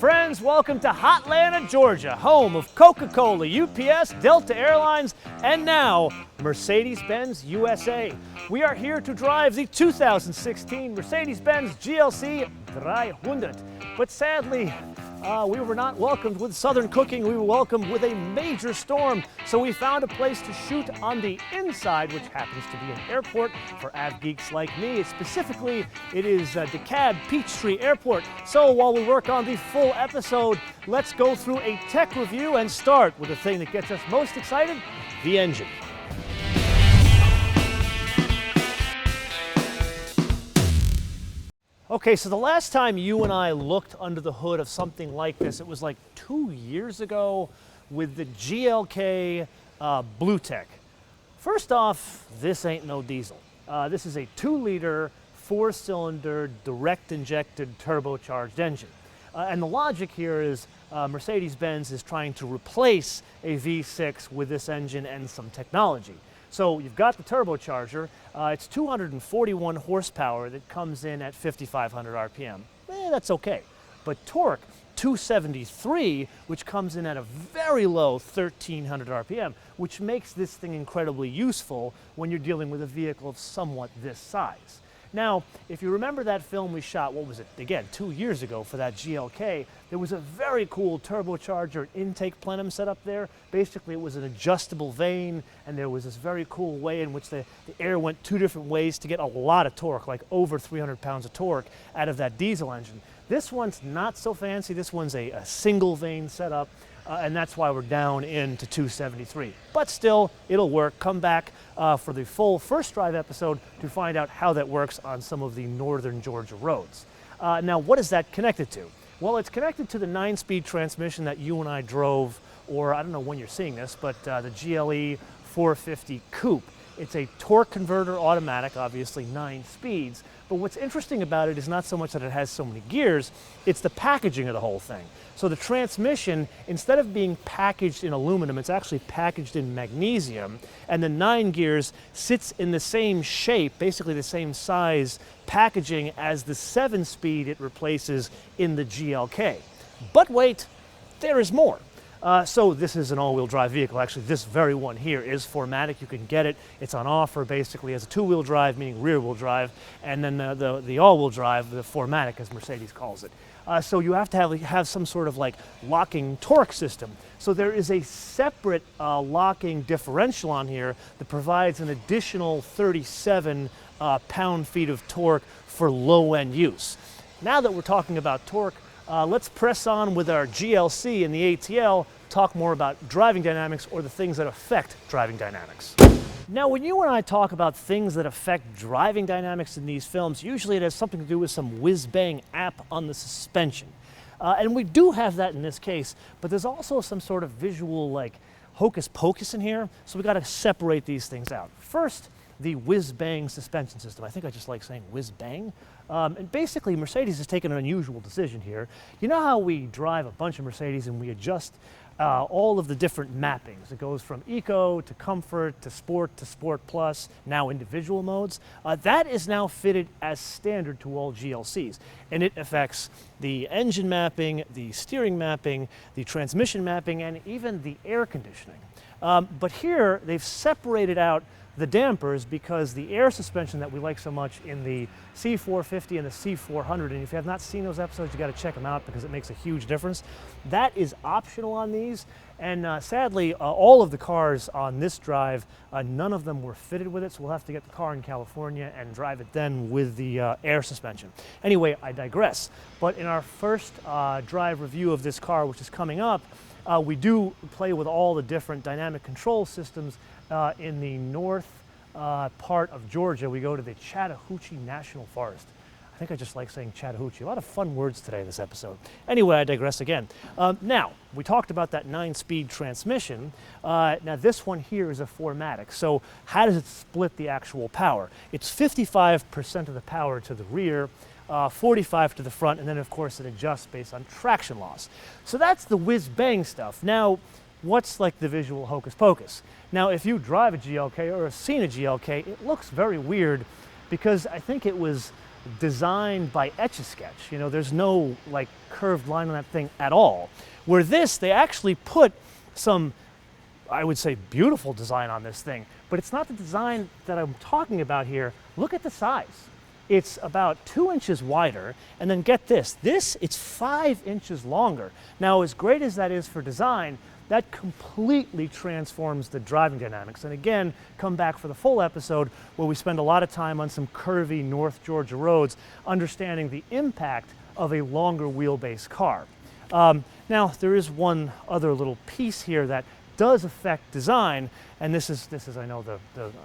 Friends, welcome to Hotlanta, Georgia, home of Coca-Cola, UPS, Delta Airlines, and now Mercedes Benz USA. We are here to drive the 2016 Mercedes Benz GLC 300. But sadly, we were not welcomed with Southern cooking. We were welcomed with a major storm. So we found a place to shoot on the inside, which happens to be an airport for av geeks like me. Specifically, it is DeKalb Peachtree Airport. So while we work on the full episode, let's go through a tech review and start with the thing that gets us most excited, the engine. Okay, so the last time you and I looked under the hood of something like this, it was like 2 years ago with the GLK BlueTech. First off, this ain't no diesel. This is a 2-liter, 4-cylinder, direct-injected turbocharged engine. And the logic here is Mercedes-Benz is trying to replace a V6 with this engine and some technology. So you've got the turbocharger. It's 241 horsepower that comes in at 5,500 RPM. That's okay. But torque, 273, which comes in at a very low 1,300 RPM, which makes this thing incredibly useful when you're dealing with a vehicle of somewhat this size. Now, if you remember that film we shot, what was it, again, 2 years ago for that GLK, there was a very cool turbocharger intake plenum set up there. Basically, it was an adjustable vane, and there was this very cool way in which the air went 2 different ways to get a lot of torque, like over 300 pounds of torque out of that diesel engine. This one's not so fancy. This one's a single vane setup. And that's why we're down into 273. But still, it'll work. Come back for the full first drive episode to find out how that works on some of the northern Georgia roads. Now, what is that connected to? Well, it's connected to the 9-speed transmission that you and I drove, or I don't know when you're seeing this, but the GLE 450 Coupe. It's a torque converter automatic, obviously 9 speeds. But what's interesting about it is not so much that it has so many gears, it's the packaging of the whole thing. So the transmission, instead of being packaged in aluminum, it's actually packaged in magnesium, and the 9 gears sits in the same shape, basically the same size packaging as the 7-speed it replaces in the GLK. But wait, there is more. So this is an all-wheel drive vehicle. Actually, this very one here is 4MATIC. You can get it. It's on offer basically as a 2-wheel drive, meaning rear-wheel drive, and then the all-wheel drive, the 4MATIC as Mercedes calls it. So you have to have some sort of like locking torque system. So there is a separate locking differential on here that provides an additional 37 pound-feet of torque for low-end use. Now that we're talking about torque, let's press on with our GLC and the ATL, talk more about driving dynamics or the things that affect driving dynamics. Now, when you and I talk about things that affect driving dynamics in these films, usually it has something to do with some whiz-bang app on the suspension. And we do have that in this case, but there's also some sort of visual like hocus pocus in here, so we got to separate these things out. First, the whiz-bang suspension system. I think I just like saying whiz-bang. And basically, Mercedes has taken an unusual decision here. You know how we drive a bunch of Mercedes and we adjust all of the different mappings? It goes from Eco to Comfort to Sport Plus, now individual modes. That is now fitted as standard to all GLCs. And it affects the engine mapping, the steering mapping, the transmission mapping, and even the air conditioning. But here, they've separated out the dampers because the air suspension that we like so much in the C450 and the C400, and if you have not seen those episodes, you got to check them out because it makes a huge difference. That is optional on these, and sadly, all of the cars on this drive, none of them were fitted with it, so we'll have to get the car in California and drive it then with the air suspension. Anyway, I digress. But in our first drive review of this car, which is coming up, we do play with all the different dynamic control systems. In the north part of Georgia, we go to the Chattahoochee National Forest. I think I just like saying Chattahoochee. A lot of fun words today in this episode. Anyway, I digress again. Now, we talked about that 9-speed transmission. Now, this one here is a 4MATIC. So how does it split the actual power? It's 55% of the power to the rear, 45 to the front, and then, of course, it adjusts based on traction loss. So that's the whiz-bang stuff. Now, what's like the visual hocus pocus? Now, if you drive a GLK or have seen a GLK, it looks very weird because I think it was designed by Etch-a-Sketch. You know, there's no like curved line on that thing at all. Where this, they actually put some, I would say, beautiful design on this thing, but it's not the design that I'm talking about here. Look at the size. It's about 2 inches wider, and then get this, it's 5 inches longer. Now, as great as that is for design, that completely transforms the driving dynamics. And again, come back for the full episode where we spend a lot of time on some curvy North Georgia roads, understanding the impact of a longer wheelbase car. Now, there is one other little piece here that does affect design, and this is I know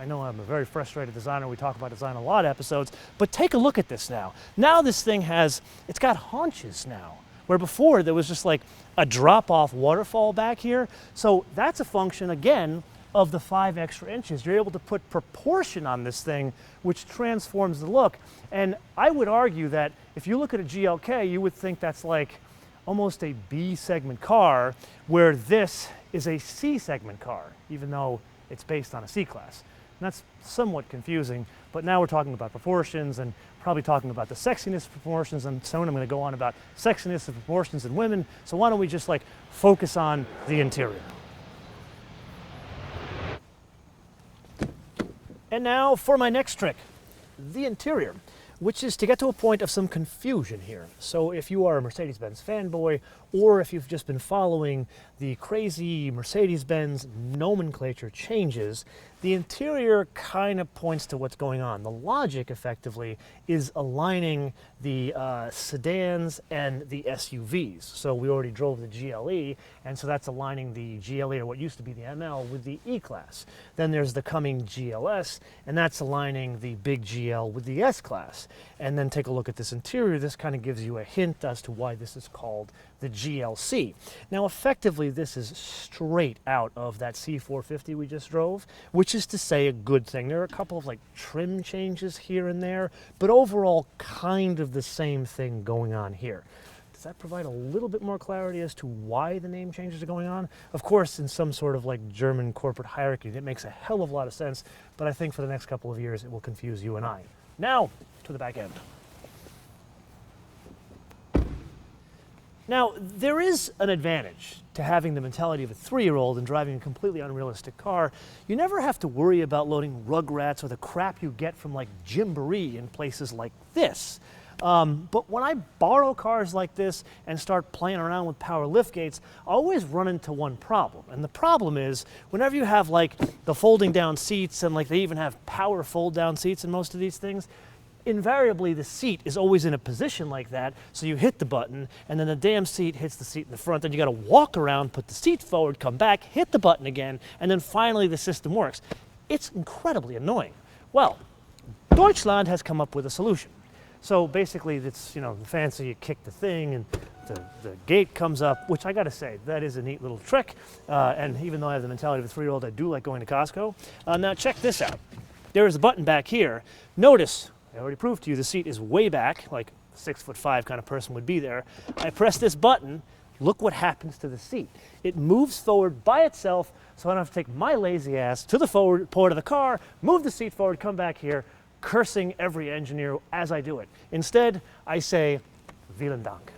I know I'm a very frustrated designer. We talk about design a lot of episodes, but take a look at this now. Now this thing it's got haunches now, where before there was just like a drop-off waterfall back here. So that's a function, again, of the 5 extra inches. You're able to put proportion on this thing, which transforms the look. And I would argue that if you look at a GLK, you would think that's like almost a B segment car, where this is a C segment car, even though it's based on a C-Class. And that's somewhat confusing, but now we're talking about proportions and probably talking about the sexiness of proportions, and soon I'm going to go on about sexiness of proportions in women. So why don't we just like focus on the interior. And now for my next trick, the interior, which is to get to a point of some confusion here. So if you are a Mercedes Benz fanboy, or if you've just been following the crazy Mercedes Benz nomenclature changes, the interior kind of points to what's going on. The logic, effectively, is aligning the sedans and the SUVs. So we already drove the GLE, and so that's aligning the GLE, or what used to be the ML, with the E-Class. Then there's the coming GLS, and that's aligning the big GL with the S-Class. And then take a look at this interior. This kind of gives you a hint as to why this is called the GLC. Now, effectively, this is straight out of that C450 we just drove, which is to say a good thing. There are a couple of like trim changes here and there, but overall kind of the same thing going on here. Does that provide a little bit more clarity as to why the name changes are going on? Of course, in some sort of like German corporate hierarchy, that makes a hell of a lot of sense, but I think for the next couple of years, it will confuse you and I. Now, to the back end. Now, there is an advantage to having the mentality of a 3-year-old and driving a completely unrealistic car. You never have to worry about loading Rugrats or the crap you get from like Gymboree in places like this. But when I borrow cars like this and start playing around with power liftgates, I always run into one problem. And the problem is, whenever you have like the folding down seats, and like they even have power fold down seats in most of these things, invariably the seat is always in a position like that, so you hit the button, and then the damn seat hits the seat in the front, then you gotta walk around, put the seat forward, come back, hit the button again, and then finally the system works. It's incredibly annoying. Well, Deutschland has come up with a solution. So basically it's, you know, fancy, you kick the thing and the gate comes up, which I gotta say, that is a neat little trick. And even though I have the mentality of a 3-year-old, I do like going to Costco. Now check this out. There is a button back here. Notice, I already proved to you the seat is way back, like a 6'5" kind of person would be there. I press this button, look what happens to the seat. It moves forward by itself, so I don't have to take my lazy ass to the forward port of the car, move the seat forward, come back here, cursing every engineer as I do it. Instead, I say, vielen Dank.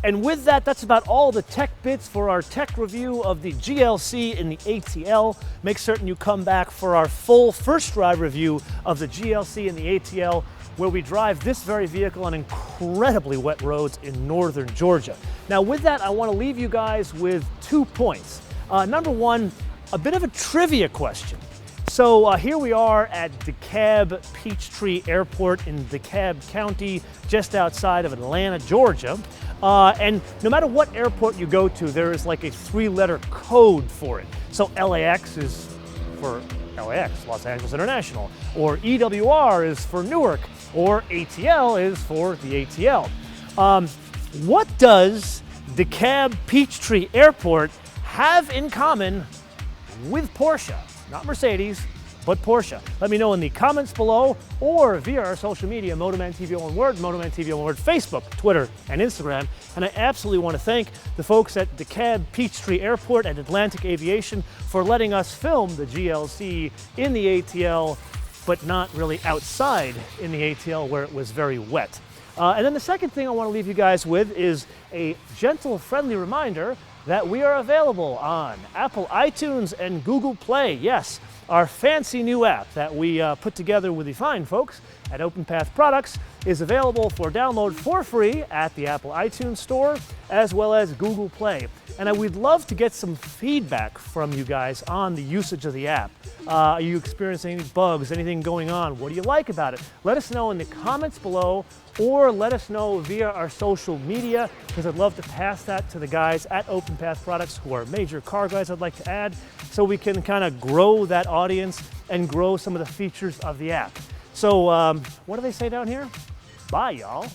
And with that, that's about all the tech bits for our tech review of the GLC and the ATL. Make certain you come back for our full first drive review of the GLC and the ATL, where we drive this very vehicle on incredibly wet roads in northern Georgia. Now with that, I want to leave you guys with 2 points. Number one, a bit of a trivia question. So here we are at DeKalb Peachtree Airport in DeKalb County, just outside of Atlanta, Georgia. And no matter what airport you go to, there is like a 3-letter code for it. So LAX is for LAX, Los Angeles International, or EWR is for Newark, or ATL is for the ATL. What does DeKalb Peachtree Airport have in common with Porsche? Not Mercedes, but Porsche. Let me know in the comments below or via our social media, MotoManTV all one word, MotoManTV all one word, Facebook, Twitter, and Instagram. And I absolutely want to thank the folks at DeKalb Peachtree Airport and Atlantic Aviation for letting us film the GLC in the ATL but not really outside in the ATL where it was very wet. And then the second thing I want to leave you guys with is a gentle, friendly reminder that we are available on Apple iTunes and Google Play. Yes, our fancy new app that we put together with the fine folks at OpenPath Products is available for download for free at the Apple iTunes Store as well as Google Play. And we'd love to get some feedback from you guys on the usage of the app. Are you experiencing any bugs, anything going on? What do you like about it? Let us know in the comments below, or let us know via our social media, because I'd love to pass that to the guys at OpenPath Products, who are major car guys I'd like to add, so we can kind of grow that audience and grow some of the features of the app. So what do they say down here? Bye, y'all.